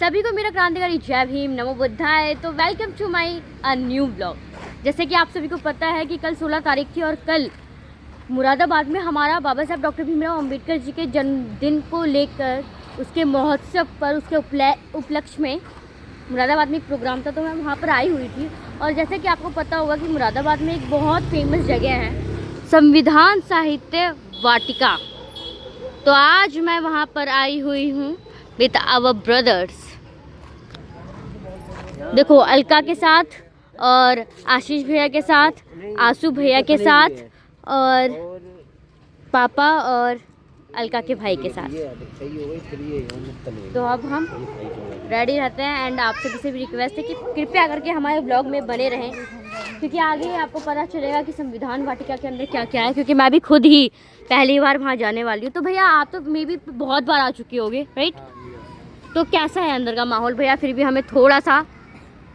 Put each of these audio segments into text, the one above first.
सभी को मेरा क्रांतिकारी जय भीम, नमो बुद्धाय। तो welcome to my a new blog. जैसे कि आप सभी को पता है कि कल 16 तारीख थी और कल मुरादाबाद में हमारा बाबा साहब डॉक्टर भीमराव अंबेडकर जी के जन्मदिन को लेकर उसके महोत्सव पर उसके उपलक्ष्य में मुरादाबाद में एक प्रोग्राम था, तो मैं वहाँ पर आई हुई थी। और जैसे कि आपको पता होगा कि मुरादाबाद में एक बहुत फेमस जगह है संविधान साहित्य वाटिका। तो आज मैं वहाँ पर आई हुई हूँ विद आवर ब्रदर्स। देखो, अलका के साथ और आशीष भैया के साथ, आंसू भैया के साथ और पापा और अलका के भाई के साथ। तो अब हम रेडी रहते हैं एंड आप सभी से भी रिक्वेस्ट है कि कृपया करके हमारे ब्लॉग में बने रहें, क्योंकि आगे आपको पता चलेगा कि संविधान वाटिका के अंदर क्या क्या है। क्योंकि मैं भी खुद ही पहली बार वहाँ जाने वाली हूँ। तो भैया आप तो मे भी बहुत बार आ चुके होगे, राइट? तो कैसा है अंदर का माहौल भैया, फिर भी हमें थोड़ा सा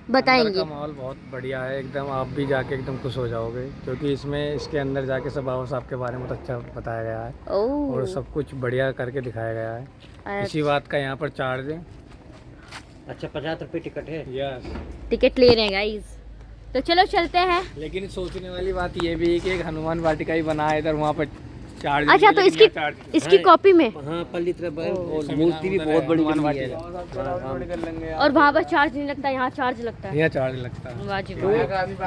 बताएंगे? अंदर का माहौल बहुत बढ़िया है एकदम। आप भी जाके एकदम खुश हो जाओगे, क्योंकि इसके अंदर जाके सब बाबा साहब के बारे में बहुत अच्छा बताया गया है और सब कुछ बढ़िया करके दिखाया गया है। इसी बात का यहाँ पर चार्ज है। अच्छा, 50 रुपये टिकट है। यस, टिकट ले रहे हैं गाइस। तो चलो चलते हैं। लेकिन सोचने वाली बात ये भी है कि एक हनुमान वाटिका ही बना है इधर, वहाँ पर चार्ज। अच्छा, तो इसकी कॉपी में हाँ, पल्ली तरफ है और मूर्ति भी बहुत बड़ी बनी है। और वहाँ पर चार्ज नहीं लगता, यहाँ चार्ज लगता है। यहाँ चार्ज लगता है। वाजिब।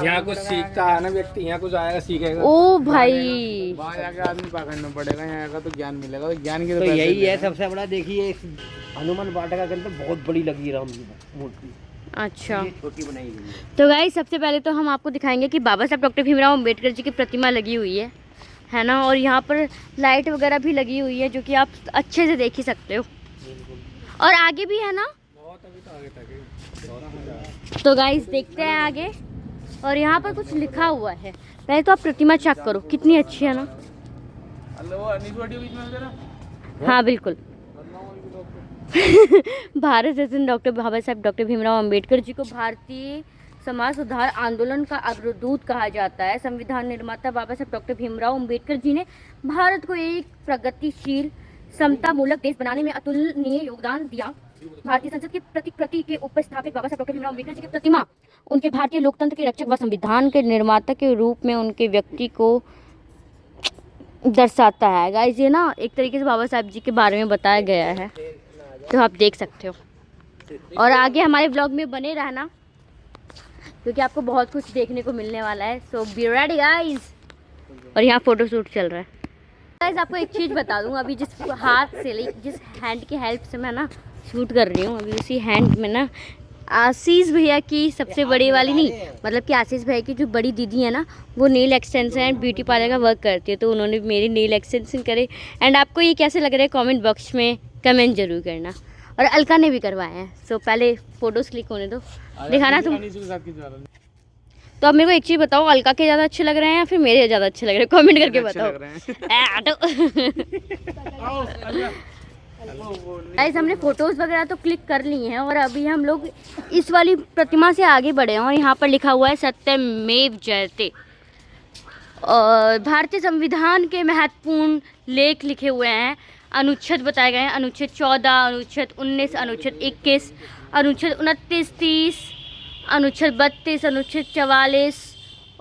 यहाँ कुछ सीखता है ना व्यक्ति, यहाँ कुछ आएगा सीखेगा। ओ भाई, वहाँ जाके आदमी पकड़ना पड़ेगा, यहाँ का तो ज्ञान मिलेगा। तो ज्ञान की तो यही है सबसे बड़ा। देखिए, हनुमान वाटिका के अंदर बहुत बड़ी लगी है राम जी की मूर्ति। अच्छा, ये छोटी बनाई गई है। तो गाइस सबसे पहले तो हम आपको दिखाएंगे कि बाबा साहब डॉक्टर भीमराव अंबेडकर जी की प्रतिमा लगी हुई है ना। और यहाँ पर लाइट वगैरह भी लगी हुई है, जो कि आप अच्छे से देख ही सकते हो। और आगे भी है ना। बहुत अभी तो आगे तक है। तो गाइस देखते हैं आगे। और यहाँ पर कुछ लिखा हुआ है। पहले तो आप प्रतिमा चेक करो, कितनी अच्छी है ना। हाँ बिल्कुल। भारत रत्न डॉक्टर बाबा साहब डॉक्टर भीमराव अंबेडकर जी को भारतीय समाज सुधार आंदोलन का अग्रदूत कहा जाता है। संविधान निर्माता बाबा साहब डॉक्टर भीमराव अंबेडकर जी ने भारत को एक प्रगतिशील समता मूलक देश बनाने में अतुलनीय योगदान दिया। भारतीय संसद के प्रति के ऊपर स्थापित बाबा साहब डॉक्टर भीमराव अंबेडकर जी की प्रतिमा उनके भारतीय लोकतंत्र के रक्षक व संविधान के निर्माता के रूप में उनके व्यक्ति को दर्शाता है। गाइस, ये ना एक तरीके से बाबा साहब जी के बारे में बताया गया है, तो आप देख सकते हो। और आगे हमारे ब्लॉग में बने रहना, क्योंकि आपको बहुत कुछ देखने को मिलने वाला है। सो बी रेडी गाइस। और यहाँ फोटो शूट चल रहा है। गाइस, आपको एक चीज़ बता दूँ, अभी जिस हैंड की हेल्प से मैं ना शूट कर रही हूँ, अभी उसी हैंड में ना आशीष भैया की सबसे बड़ी वाली नहीं, मतलब कि आशीष भैया की जो बड़ी दीदी है ना, वो nail extension and beauty parlour का वर्क करती है। तो उन्होंने मेरी नेल एक्सटेंशन करे। एंड आपको ये कैसे लग रहा है कमेंट बॉक्स में कमेंट जरूर करना। और अलका ने भी करवाए हैं। सो पहले फोटोज क्लिक होने दो, दिखाना तुम। तो अब मेरे को एक चीज़ बताओ, अलका के ज़्यादा अच्छे लग रहे हैं या फिर मेरे ज़्यादा अच्छे लग रहे हैं? कमेंट करके बताओ। गाइस, हमने फोटोज़ वगैरह तो क्लिक कर ली हैं और अभी हम लोग इस वाली प्रतिमा से आगे बढ़े हैं। और यहाँ पर लिखा हुआ है सत्यमेव जयते। और भारतीय संविधान के महत्वपूर्ण लेख लिखे हुए हैं, अनुच्छेद बताए गए हैं। अनुच्छेद 14, अनुच्छेद 19, अनुच्छेद 21, अनुच्छेद 29, 30, अनुच्छेद 32, अनुच्छेद 44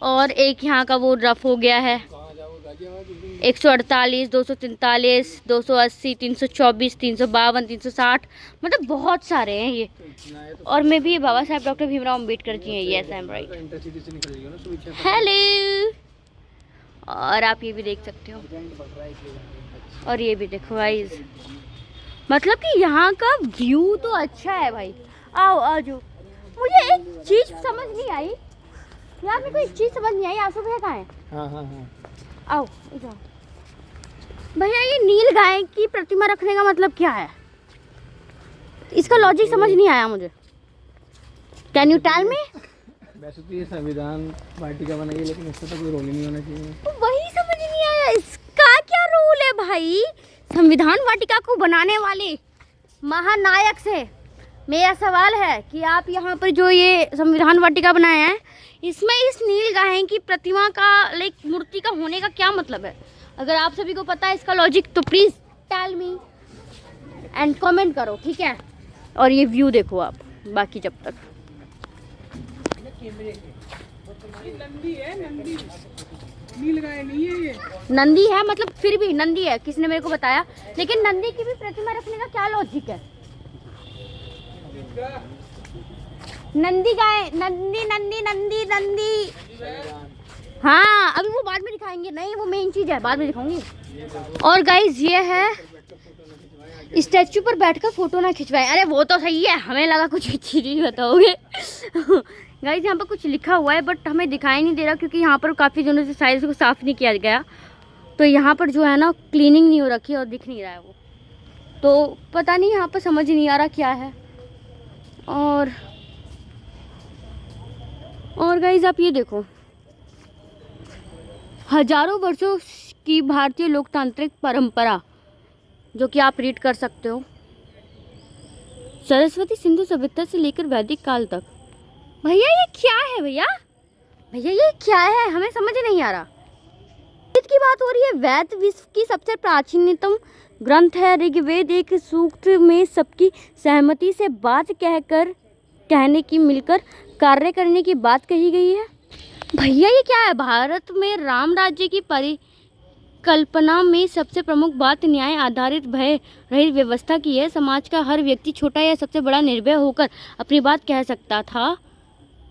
और एक यहाँ का वो रफ हो गया है 148, 243, 280, 324, 352, 360, मतलब बहुत सारे हैं ये। और मैं भी बाबा साहब डॉक्टर भीमराव अंबेडकर जी हैं। Yes, I am right. Hello. और आप ये भी देख सकते हो। और ये भी देखो गाइस, मतलब कि यहाँ का व्यू तो अच्छा है भाई। आओ आ जाओ। मुझे एक चीज समझ नहीं आई यार, मेरे को एक चीज समझ नहीं आई। आंसू भैया कहाँ है? हाँ। आओ इधर। भैया, ये नील गाय की प्रतिमा रखने का मतलब क्या है? इसका लॉजिक समझ नहीं आया मुझे। Can you tell me? वैसे तो ये संविधान वाटिका बनाई है, लेकिन इससे तो कोई रोल ही नहीं होना चाहिए। तो वही समझ नहीं आया, इसका क्या रोल है भाई? संविधान वाटिका को बनाने वाले महानायक से मेरा सवाल है कि आप यहाँ पर जो ये संविधान वाटिका बनाया है, इसमें इस नील गाय की प्रतिमा का मूर्ति का होने का क्या मतलब है? अगर आप सभी को पता है इसका लॉजिक तो please tell me and comment करो, ठीक है? और ये व्यू देखो आप बाकी जब तक। नंदी है, नंदी नीलगाय नहीं है ये। नंदी है, मतलब फिर भी नंदी है, किसने मेरे को बताया। लेकिन नंदी की भी प्रतिमा रखने का क्या लॉजिक है? नंदी गाय, नंदी नंदी नंदी नंदी। हाँ अभी वो बाद में दिखाएंगे, नहीं वो मेन चीज है, बाद में दिखाऊंगी। और गाइज ये है स्टैचू पर बैठकर फोटो ना खिंचवाएं। अरे वो तो सही है, हमें लगा कुछ चीज बताओगे। गाइज यहाँ पर कुछ लिखा हुआ है बट हमें दिखाई नहीं दे रहा क्योंकि यहाँ पर काफ़ी दिनों से साइज को साफ़ नहीं किया गया, तो यहाँ पर जो है ना क्लीनिंग नहीं हो रखी है और दिख नहीं रहा है वो, तो पता नहीं यहाँ पर समझ नहीं आ रहा क्या है। और गाइज आप ये देखो, हजारों वर्षों की भारतीय लोकतांत्रिक परंपरा जो कि आप रीड कर सकते हो, सरस्वती सिंधु सभ्यता से लेकर वैदिक काल तक। भैया ये क्या है? भैया ये क्या है? हमें समझ नहीं आ रहा। वेद की बात हो रही है। वेद विश्व की सबसे प्राचीनतम ग्रंथ है। ऋग्वेद एक सूक्त में सबकी सहमति से बात कहने की, मिलकर कार्य करने की बात कही गई है। भैया ये क्या है? भारत में राम राज्य की परिकल्पना में सबसे प्रमुख बात न्याय आधारित भय रहित व्यवस्था की है। समाज का हर व्यक्ति, छोटा या सबसे बड़ा, निर्भय होकर अपनी बात कह सकता था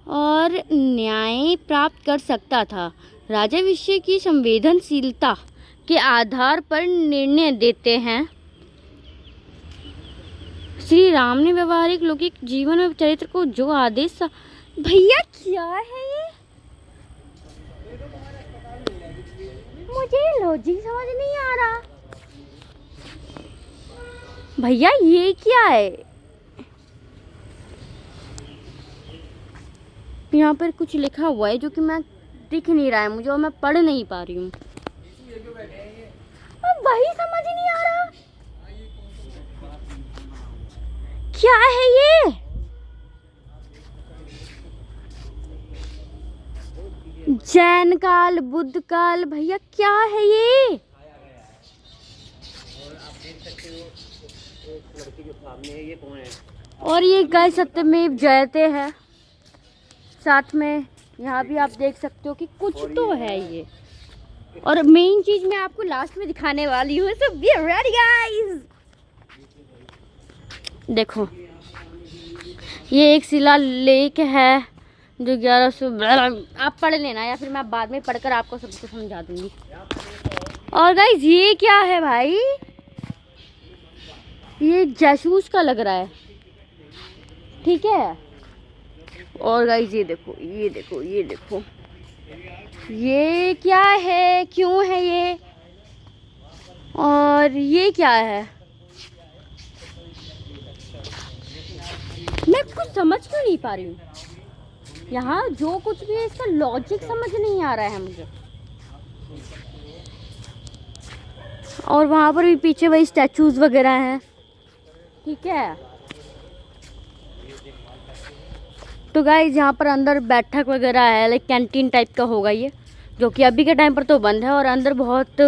और न्याय प्राप्त कर सकता था। राजा विषय की संवेदनशीलता के आधार पर निर्णय देते हैं। श्री राम ने व्यवहारिक लौकिक जीवन और चरित्र को जो आदेश। भैया क्या है ये? मुझे लॉजिक समझ नहीं आ रहा। भैया ये क्या है? यहाँ पर कुछ लिखा हुआ है जो कि मैं दिख नहीं रहा है मुझे और मैं पढ़ नहीं पा रही हूँ। वही समझ नहीं आ रहा क्या है ये। जैन काल, बुद्ध काल, भैया क्या है ये? और ये गाय सत्यमेव जयते है। साथ में यहाँ भी आप देख सकते हो कि कुछ तो है ये। और मेन चीज मैं आपको लास्ट में दिखाने वाली हूँ, सो बी रेडी गाइस। देखो ये एक शिलालेख है जो 1100, आप पढ़ लेना या फिर मैं बाद में पढ़कर आपको सब कुछ समझा दूंगी। और गाइस ये क्या है भाई? ये जासूस का लग रहा है, ठीक है। और गाइस ये देखो, ये देखो, ये देखो, ये क्या है? क्यों है ये? और ये क्या है? मैं कुछ समझ क्यों नहीं पा रही हूँ। यहाँ जो कुछ भी है इसका लॉजिक समझ नहीं आ रहा है मुझे। और वहाँ पर भी पीछे वही स्टैचूज वगैरह हैं, ठीक है। तो गाइस यहाँ पर अंदर बैठक वगैरह है, लाइक कैंटीन टाइप का होगा ये, जो कि अभी के टाइम पर तो बंद है। और अंदर बहुत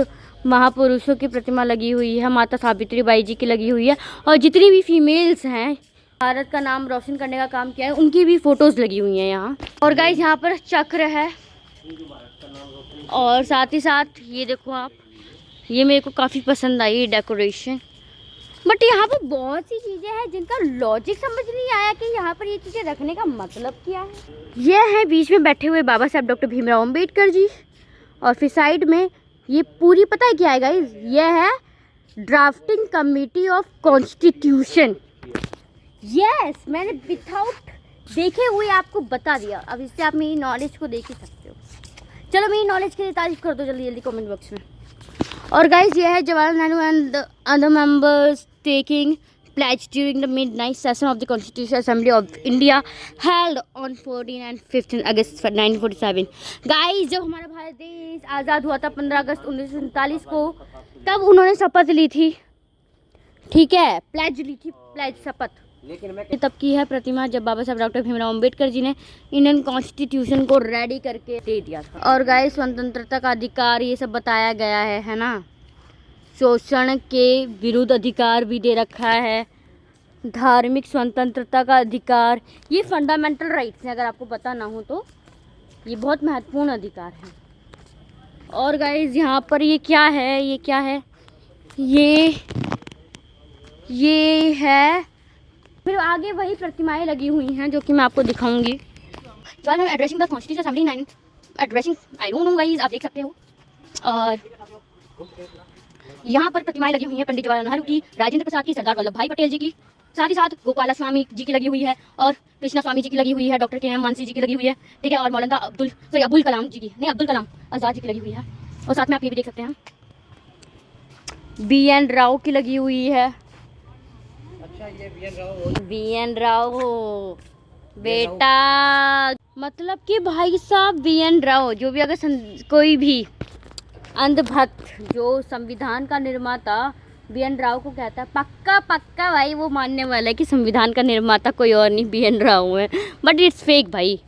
महापुरुषों की प्रतिमा लगी हुई है, माता सावित्री बाई जी की लगी हुई है, और जितनी भी फीमेल्स हैं भारत का नाम रोशन करने का काम किया है उनकी भी फोटोज लगी हुई हैं यहाँ। और गाइस यहाँ पर चक्र है, और साथ ही साथ ये देखो आप, ये मेरे को काफ़ी पसंद आई डेकोरेशन। बट यहाँ पर बहुत सी चीज़ें हैं जिनका लॉजिक समझ नहीं आया कि यहाँ पर ये चीज़ें रखने का मतलब क्या है। ये है बीच में बैठे हुए बाबा साहब डॉक्टर भीमराव अम्बेडकर जी, और फिर साइड में ये पूरी, पता है क्या है गाइस? ये है drafting committee of constitution. Yes, मैंने विथआउट देखे हुए आपको बता दिया। अब इससे आप मेरी नॉलेज को देख ही सकते हो। चलो मेरी नॉलेज के लिए तारीफ कर दो जल्दी जल्दी कमेंट बॉक्स में। और गाइस ये है Jawaharlal Nehru and the other members taking pledge during the midnight session of the Constitutional Assembly of India held on 14 and 15 August 1947। Guys जब हमारा भारत देश आज़ाद हुआ था 15 अगस्त 1947 को, तब उन्होंने शपथ ली थी, ठीक है, प्लेज ली थी, प्लेज शपथ। लेकिन मैं तब की है प्रतिमा जब बाबा साहब डॉक्टर भीमराव अम्बेडकर जी ने इंडियन कॉन्स्टिट्यूशन को रेडी करके दे दिया था। और गाइस स्वतंत्रता का अधिकार ये सब बताया गया है ना, शोषण के विरुद्ध अधिकार भी दे रखा है, धार्मिक स्वतंत्रता का अधिकार, ये फंडामेंटल राइट्स हैं, अगर आपको पता ना हो तो ये बहुत महत्वपूर्ण अधिकार है। और गाइस यहाँ पर ये क्या है, ये क्या है, ये है, फिर आगे वही प्रतिमाएं लगी हुई हैं जो कि मैं आपको दिखाऊंगी। तो I am addressing the constitution assembly 9 addressing, I don't know guys, आप देख सकते हो। और यहाँ पर प्रतिमाएं लगी हुई हैं पंडित जवाहरलाल नेहरू की, राजेंद्र प्रसाद की, सरदार वल्लभ भाई पटेल जी की, साथ ही साथ गोपाला स्वामी जी की लगी हुई है, और कृष्णा स्वामी जी की लगी हुई है, डॉक्टर के.एम. मुंशी जी की लगी हुई है, ठीक है, और मौलाना अब्दुल कलाम जी की, नहीं, अब्दुल कलाम आज़ाद जी की लगी हुई है। और साथ में आप ये भी देख सकते हैं बी.एन. राव की लगी हुई है। अच्छा, ये बी.एन. राव बेटा, मतलब कि भाई साहब बी.एन. राव जो भी, अगर कोई भी अंधभक्त जो संविधान का निर्माता बी.एन. राव को कहता है, पक्का पक्का भाई वो मानने वाला है कि संविधान का निर्माता कोई और नहीं बी.एन. राव है, बट इट्स फेक भाई।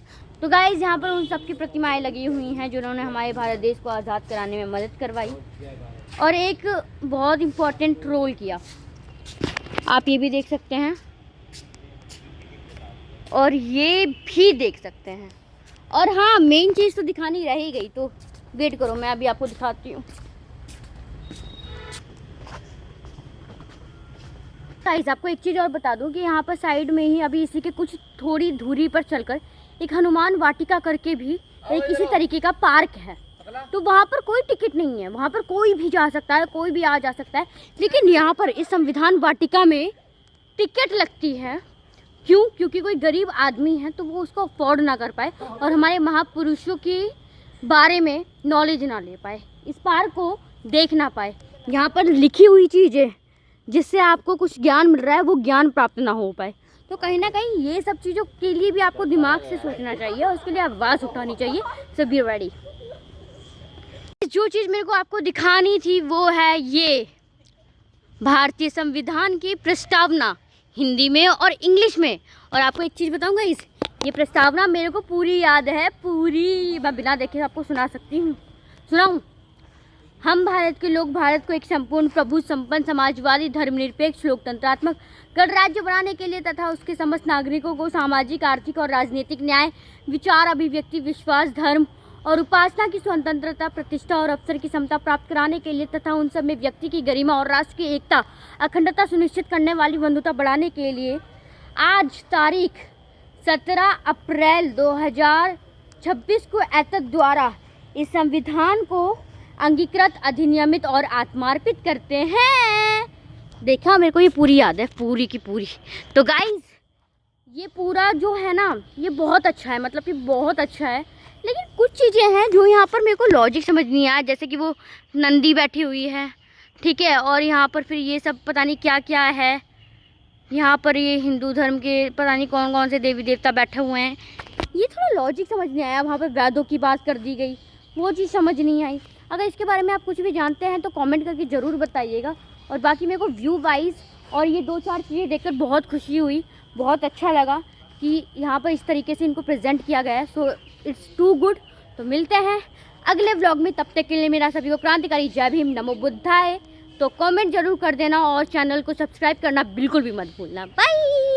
तो गाइज यहाँ पर उन सब की प्रतिमाएं लगी हुई हैं जिन्होंने हमारे भारत देश को आज़ाद कराने में मदद करवाई और एक बहुत इम्पोर्टेंट रोल किया। आप ये भी देख सकते हैं और ये भी देख सकते हैं। और हाँ, मेन चीज़ तो दिखानी रह ही गई, तो वेट करो, मैं अभी आपको दिखाती हूँ। गाइस आपको एक चीज़ और बता दूं कि यहाँ पर साइड में ही अभी इसी के कुछ थोड़ी दूरी पर चलकर एक हनुमान वाटिका करके भी एक इसी तरीके का पार्क है। तो वहाँ पर कोई टिकट नहीं है, वहाँ पर कोई भी जा सकता है, कोई भी आ जा सकता है। लेकिन यहाँ पर इस संविधान वाटिका में टिकट लगती है। क्यों? क्योंकि कोई गरीब आदमी है तो वो उसको अफोर्ड ना कर पाए और हमारे महापुरुषों के बारे में नॉलेज ना ले पाए, इस पार्क को देख ना पाए। यहाँ पर लिखी हुई चीज़ें जिससे आपको कुछ ज्ञान मिल रहा है वो ज्ञान प्राप्त ना हो पाए। तो कहीं ना कहीं ये सब चीज़ों के लिए भी आपको दिमाग से सोचना चाहिए और उसके लिए आवाज़ उठानी चाहिए। सो बी रेडी। जो चीज़ मेरे को आपको दिखानी थी वो है ये भारतीय संविधान की प्रस्तावना, हिंदी में और इंग्लिश में। और आपको एक चीज़ बताऊंगा, ये प्रस्तावना मेरे को पूरी याद है, पूरी मैं बिना देखे आपको सुना सकती हूँ। सुनाऊँ? हम भारत के लोग भारत को एक संपूर्ण प्रभु संपन्न समाजवादी धर्मनिरपेक्ष लोकतंत्रात्मक गणराज्य बनाने के लिए तथा उसके समस्त नागरिकों को सामाजिक, आर्थिक और राजनीतिक न्याय, विचार, अभिव्यक्ति, विश्वास, धर्म और उपासना की स्वतंत्रता, प्रतिष्ठा और अवसर की समता प्राप्त कराने के लिए तथा उन सब में व्यक्ति की गरिमा और राष्ट्र की एकता, अखंडता सुनिश्चित करने वाली बंधुता बढ़ाने के लिए आज तारीख 17 अप्रैल 2026 को एतद द्वारा इस संविधान को अंगीकृत, अधिनियमित और आत्मार्पित करते हैं। देखा, मेरे को ये पूरी याद है, पूरी की पूरी। तो गाइज ये पूरा जो है ना, ये बहुत अच्छा है, मतलब कि बहुत अच्छा है। लेकिन कुछ चीज़ें हैं जो यहाँ पर मेरे को लॉजिक समझ नहीं आया, जैसे कि वो नंदी बैठी हुई है, ठीक है, और यहाँ पर फिर ये सब पता नहीं क्या क्या है। यहाँ पर ये हिंदू धर्म के पता नहीं कौन कौन से देवी देवता बैठे हुए हैं, ये थोड़ा लॉजिक समझ नहीं आया। वहाँ पर वैदों की बात कर दी गई, वो चीज़ समझ नहीं आई। अगर इसके बारे में आप कुछ भी जानते हैं तो कमेंट करके ज़रूर बताइएगा। और बाकी मेरे को व्यू वाइज और ये 2-4 चीज़ें देखकर बहुत खुशी हुई, बहुत अच्छा लगा कि यहाँ पर इस तरीके से इनको प्रेजेंट किया गया है। So it's too good. तो मिलते हैं अगले व्लॉग में, तब तक के लिए मेरा सभी को क्रांतिकारी जय भीम, नमो बुद्धाय। तो कमेंट जरूर कर देना और चैनल को सब्सक्राइब करना बिल्कुल भी मत भूलना। बाय।